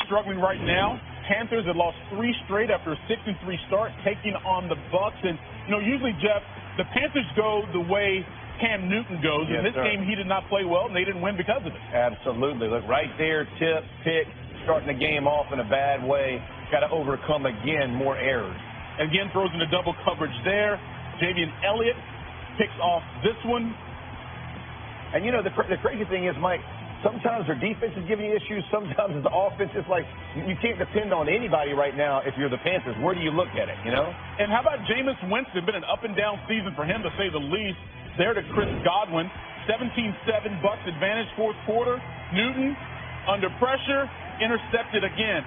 struggling right now. Panthers have lost 3 straight after a 6-3 start, taking on the Bucs. And, usually, Jeff, the Panthers go the way Cam Newton goes. Yes, in this game, he did not play well, and they didn't win because of it. Absolutely. Look, right there, tip, pick, starting the game off in a bad way. Got to overcome, again, more errors. Again, throws in a double coverage there. Javian Elliott picks off this one. And, the crazy thing is, Mike, sometimes their defense is giving you issues. Sometimes the offense is like, you can't depend on anybody right now if you're the Panthers. Where do you look at it, And how about Jameis Winston? Been an up-and-down season for him, to say the least. There to Chris Godwin. 17-7, Bucs advantage, fourth quarter. Newton, under pressure, intercepted again.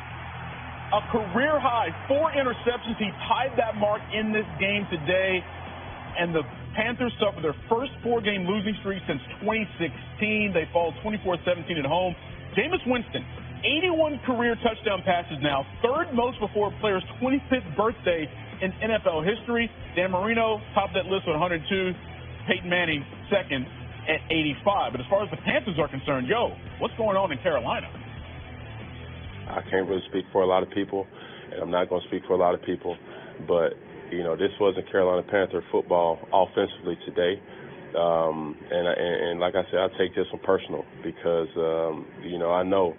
A career high, 4 interceptions. He tied that mark in this game today. And the Panthers suffer their first 4-game losing streak since 2016. They fall 24-17 at home. Jameis Winston, 81 career touchdown passes now, third most before a player's 25th birthday in NFL history. Dan Marino topped that list with 102. Peyton Manning second at 85. But as far as the Panthers are concerned, what's going on in Carolina? I can't really speak for a lot of people, and I'm not going to speak for a lot of people, but this wasn't Carolina Panther football offensively today. And like I said, I take this one personal because, I know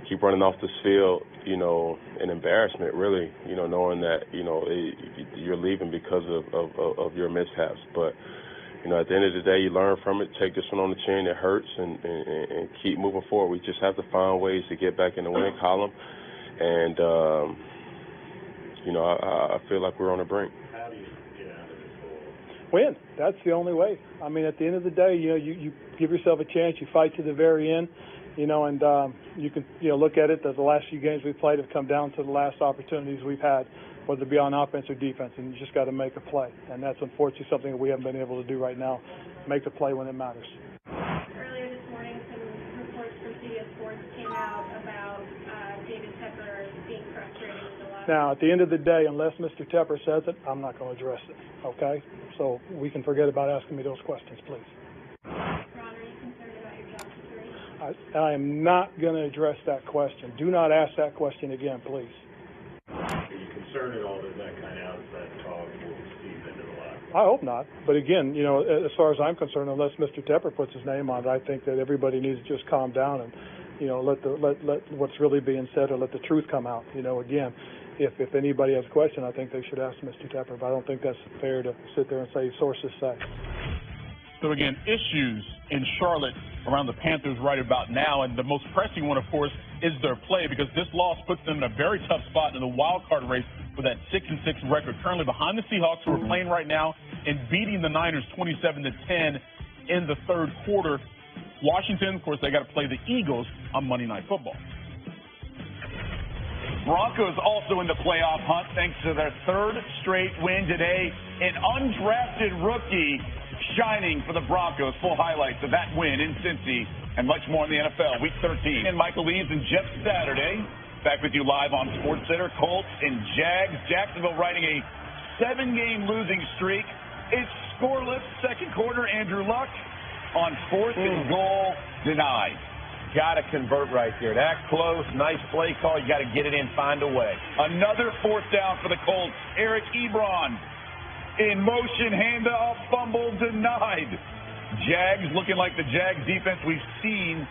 keep running off this field, an embarrassment, really, knowing that, you're leaving because of your mishaps. But, at the end of the day, you learn from it, take this one on the chin, it hurts, and keep moving forward. We just have to find ways to get back in the winning column. And, I feel like we're on the brink. How do you get out of this hole? Win. That's the only way. I mean, at the end of the day, you give yourself a chance. You fight to the very end, and you can, look at it. The last few games we've played have come down to the last opportunities we've had, whether it be on offense or defense, and you just got to make a play. And that's unfortunately something that we haven't been able to do right now, make the play when it matters. Earlier this morning, some reports from CBS Sports came out about David Tepper being frustrated with the last. Now, at the end of the day, unless Mr. Tepper says it, I'm not going to address it, okay? So we can forget about asking me those questions, please. Ron, are you concerned about your job security? I am not going to address that question. Do not ask that question again, please. Are you concerned at all that kind of outside talk will seep into the locker room? I hope not. But again, as far as I'm concerned, unless Mr. Tepper puts his name on it, I think that everybody needs to just calm down and, let what's really being said or let the truth come out. Again, if anybody has a question, I think they should ask Mr. Tepper. But I don't think that's fair to sit there and say sources say. So again, issues in Charlotte around the Panthers right about now, and the most pressing one, of course, is their play, because this loss puts them in a very tough spot in the wild card race with that 6-6 record. Currently behind the Seahawks, who are playing right now and beating the Niners 27-10 in the third quarter. Washington, of course, they got to play the Eagles on Monday Night Football. Broncos also in the playoff hunt thanks to their third straight win today. An undrafted rookie shining for the Broncos. Full highlights of that win in Cincy and much more in the NFL. Week 13. And Michael Leaves and Jeff Saturday. Back with you live on SportsCenter. Colts and Jags. Jacksonville riding a 7-game losing streak. It's scoreless. Second quarter, Andrew Luck on 4th and goal denied. Got to convert right there. That close, nice play call. You got to get it in, find a way. Another 4th down for the Colts. Eric Ebron in motion, handoff, fumble denied. Jags looking like the Jags defense we've seen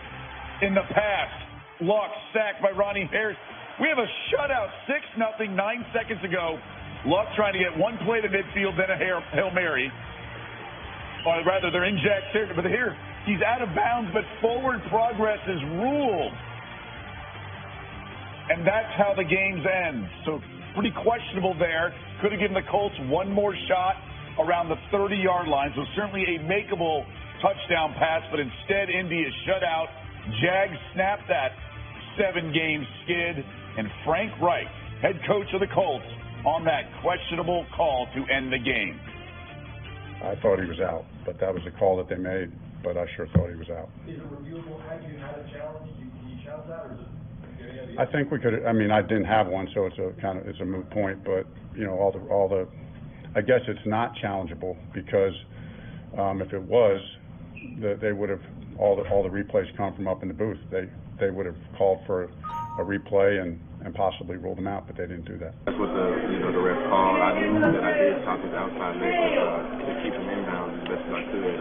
in the past. Luck sacked by Ronnie Harris. We have a shutout, 6-0, 9 seconds ago. Luck trying to get one play to midfield, then a Hail Mary. Or rather, they're in Jags territory, but here he's out of bounds, but forward progress is ruled. And that's how the games end. So pretty questionable there. Could have given the Colts one more shot around the 30-yard line. So certainly a makeable touchdown pass, but instead Indy is shut out. Jags snap that 7-game skid. And Frank Reich, head coach of the Colts, on that questionable call to end the game. I thought he was out, but that was the call that they made. But I sure thought he was out. Is it reviewable? Have you had a challenge? Can you challenge that, or is it? I think we could. I mean, I didn't have one, so it's a moot point. But all the, I guess it's not challengeable because if it was, they would have all the replays come from up in the booth. They would have called for replay and possibly rule them out, but they didn't do that. That's what the ref called. I knew that I did talk to the outside leg to keep him inbound as best as I could,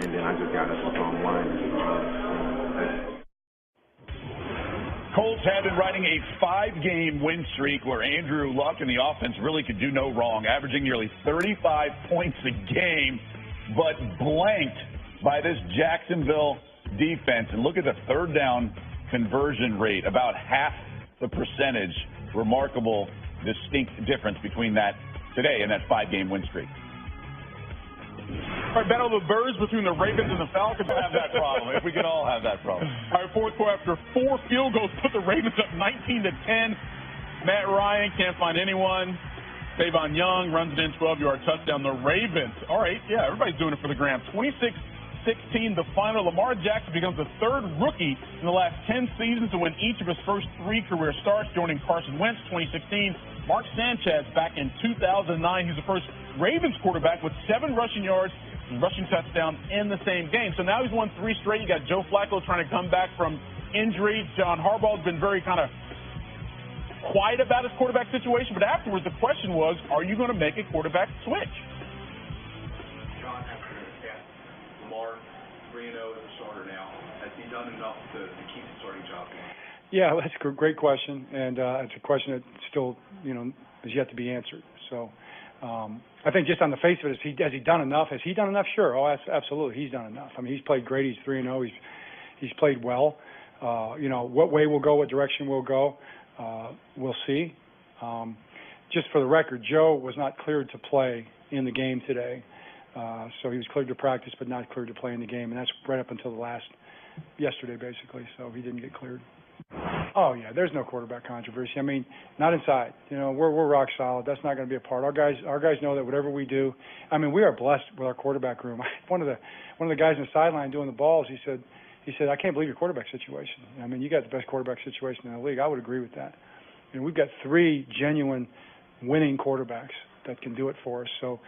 and then I just got up and saw him winding. Colts have been riding a 5-game win streak where Andrew Luck and the offense really could do no wrong, averaging nearly 35 points a game, but blanked by this Jacksonville defense. And look at the third down conversion rate, about half the percentage. Remarkable, distinct difference between that today and that 5-game win streak. All right, battle of the birds between the Ravens and the Falcons. Have that problem. If we could all have that problem. All right, fourth quarter, after 4 field goals, put the Ravens up 19-10. Matt Ryan can't find anyone. Savon Young runs it in, 12-yard touchdown. The Ravens, all right, yeah, everybody's doing it for the gram. 26-16, the final. Lamar Jackson becomes the third rookie in the last 10 seasons to win each of his first 3 career starts, joining Carson Wentz, 2016. Mark Sanchez back in 2009. He's the first Ravens quarterback with 7 rushing yards and rushing touchdowns in the same game. So now he's won 3 straight. You got Joe Flacco trying to come back from injury. John Harbaugh's been very kind of quiet about his quarterback situation, but afterwards the question was, are you going to make a quarterback switch? John, after Lamar 3-0 as a starter now, has he done enough to keep the starting job? Yeah, that's a great question, and it's a question that still, is yet to be answered. So I think just on the face of it, has he done enough? Has he done enough? Sure. Oh, absolutely. He's done enough. I mean, he's played great. He's 3-0. He's played well. What way we'll go, what direction we'll go, we'll see. Just for the record, Joe was not cleared to play in the game today. So he was cleared to practice, but not cleared to play in the game. And that's right up until yesterday, basically. So he didn't get cleared. Oh, yeah, there's no quarterback controversy. I mean, not inside. We're rock solid. That's not going to be a part. Our guys know that whatever we do, I mean, we are blessed with our quarterback room. One of the guys on the sideline doing the balls, he said, I can't believe your quarterback situation. I mean, you got the best quarterback situation in the league. I would agree with that. We've got 3 genuine winning quarterbacks that can do it for us. So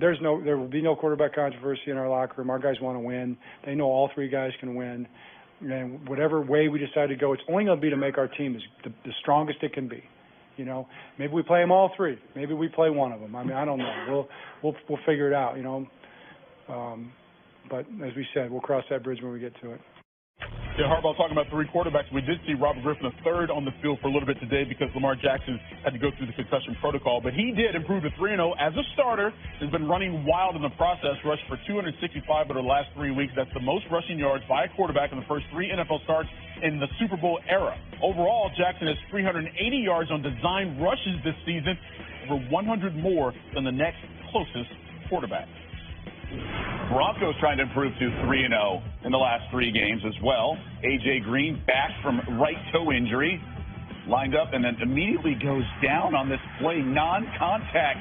there will be no quarterback controversy in our locker room. Our guys want to win. They know all 3 guys can win. And whatever way we decide to go, it's only going to be to make our team the strongest it can be. Maybe we play them all 3. Maybe we play one of them. I mean, I don't know. We'll figure it out. But as we said, we'll cross that bridge when we get to it. Yeah, Harbaugh talking about 3 quarterbacks. We did see Robert Griffin III on the field for a little bit today because Lamar Jackson had to go through the concussion protocol. But he did improve to 3-0 as a starter. Has been running wild in the process. Rushed for 265 over the last 3 weeks. That's the most rushing yards by a quarterback in the first 3 NFL starts in the Super Bowl era. Overall, Jackson has 380 yards on design rushes this season, over 100 more than the next closest quarterback. Broncos trying to improve to 3-0 in the last 3 games as well. A.J. Green back from right toe injury, lined up and then immediately goes down on this play, non-contact.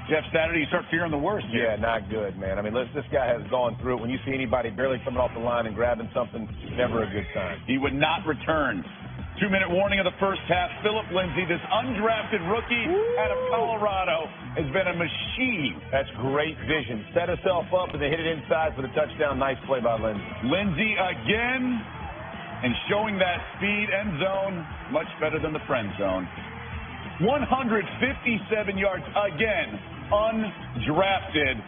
Jeff Saturday, you start fearing the worst here. Yeah, not good, man. I mean, this guy has gone through it. When you see anybody barely coming off the line and grabbing something, never a good sign. He would not return. 2-minute warning of the first half. Phillip Lindsay, this undrafted rookie out of Colorado, has been a machine. That's great vision. Set himself up and they hit it inside for the touchdown. Nice play by Lindsay. Lindsay again, and showing that speed end zone much better than the friend zone. 157 yards again, undrafted.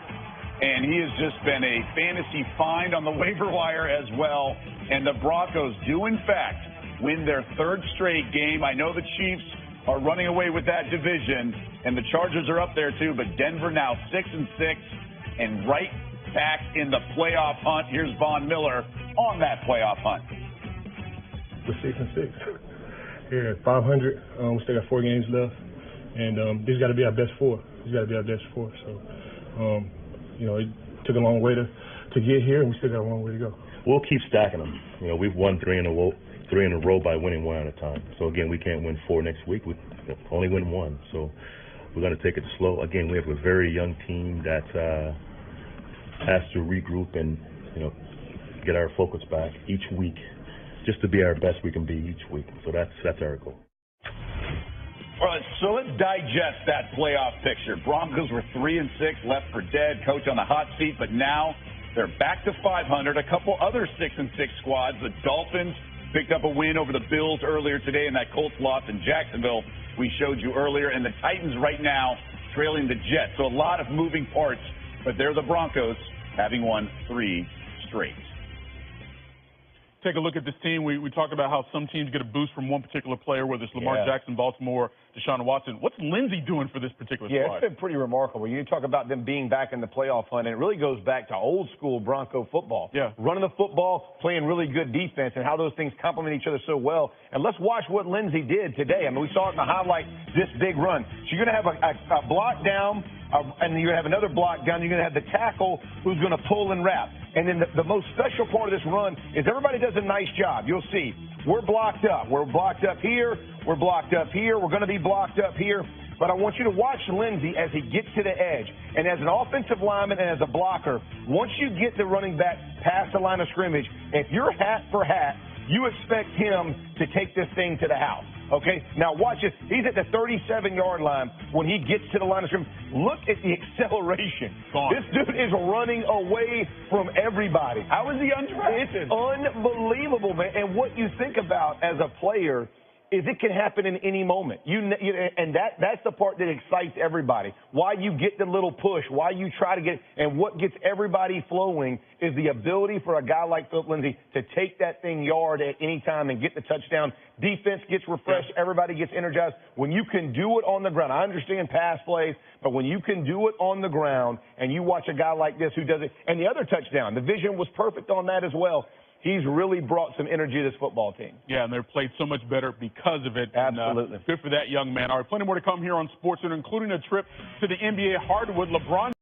And he has just been a fantasy find on the waiver wire as well. And the Broncos do, in fact, win their 3rd straight game. I know the Chiefs are running away with that division, and the Chargers are up there too, but Denver now 6-6 and right back in the playoff hunt. Here's Von Miller on that playoff hunt. We're 6-6. Here at 500, we still got 4 games left, and this got to be our best 4. This got to be our best 4. So, it took a long way to get here, and we still got a long way to go. We'll keep stacking them. We've won 3 in a row by winning 1 at a time. So, again, we can't win 4 next week. We only win 1. So we're going to take it slow. Again, we have a very young team that has to regroup and, get our focus back each week just to be our best we can be each week. So that's our goal. All right, so let's digest that playoff picture. Broncos were 3-6, left for dead. Coach on the hot seat, but now they're back to 500. A couple other 6-6 squads, the Dolphins picked up a win over the Bills earlier today, and that Colts loss in Jacksonville we showed you earlier. And the Titans right now trailing the Jets. So a lot of moving parts, but they're the Broncos, having won 3 straight. Take a look at this team. We talked about how some teams get a boost from one particular player, whether it's Lamar Jackson, Baltimore, Deshaun Watson. What's Lindsey doing for this particular squad? Yeah, it's been pretty remarkable. You talk about them being back in the playoff hunt, and it really goes back to old school Bronco football. Yeah. Running the football, playing really good defense, and how those things complement each other so well. And let's watch what Lindsey did today. I mean, we saw it in the highlight, this big run. So you're going to have a block down, and you're going to have another block down. You're going to have the tackle who's going to pull and wrap. And then the most special part of this run is everybody does a nice job. You'll see. We're blocked up. We're blocked up here. We're blocked up here. We're going to be blocked up here. But I want you to watch Lindsey as he gets to the edge. And as an offensive lineman and as a blocker, once you get the running back past the line of scrimmage, if you're hat for hat, you expect him to take this thing to the house. Okay? Now watch this. He's at the 37-yard line when he gets to the line of scrimmage. Look at the acceleration. This dude is running away from everybody. How is he undrafted? It's unbelievable, man. And what you think about as a player is it can happen in any moment. And that's the part that excites everybody. Why you get the little push, why you try to get, and what gets everybody flowing is the ability for a guy like Philip Lindsay to take that thing yard at any time and get the touchdown. Defense gets refreshed, everybody gets energized. When you can do it on the ground, I understand pass plays, but when you can do it on the ground and you watch a guy like this who does it, and the other touchdown, the vision was perfect on that as well. He's really brought some energy to this football team. Yeah, and they've played so much better because of it. Absolutely. And, good for that young man. All right, plenty more to come here on SportsCenter, including a trip to the NBA hardwood. LeBron